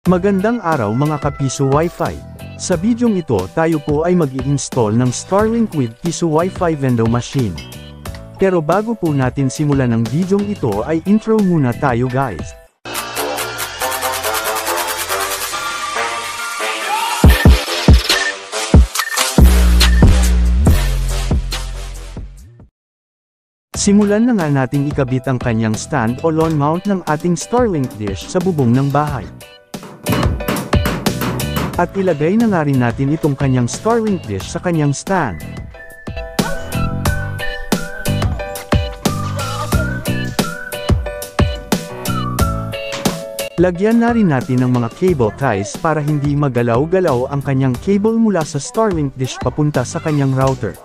Magandang araw mga kapiso Wi-Fi. Sa bidyong ito tayo po ay mag-i-install ng Starlink with Piso Wi-Fi Vending Machine. Pero bago po natin simulan ang bidyong ito ay intro muna tayo guys. Simulan na nga nating ikabit ang kanyang stand o lawn mount ng ating Starlink dish sa bubong ng bahay. At ilagay na nga rin natin itong kanyang Starlink dish sa kanyang stand. Lagyan na rin natin ng mga cable ties para hindi magalaw-galaw ang kanyang cable mula sa Starlink dish papunta sa kanyang router.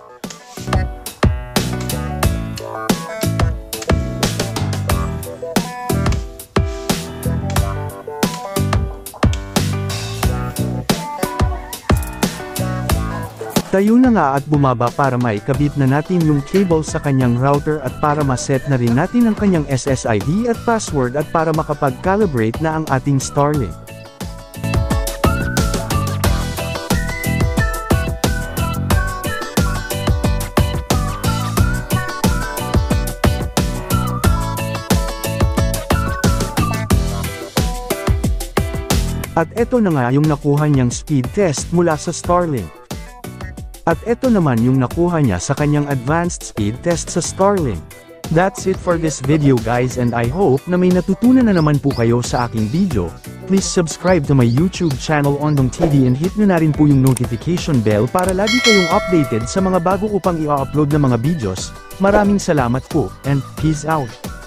Tayo na nga at bumaba para maikabit na natin yung cable sa kanyang router at para maset na rin natin ang kanyang SSID at password at para makapag-calibrate na ang ating Starlink. At eto na nga yung nakuha niyang speed test mula sa Starlink. At ito naman yung nakuha niya sa kanyang advanced speed test sa Starlink. That's it for this video guys, and I hope na may natutunan na naman po kayo sa aking video. Please subscribe to my YouTube channel Ondong TV and hit nyo na rin po yung notification bell para lagi kayong updated sa mga bago upang i-upload na mga videos. Maraming salamat po, and peace out!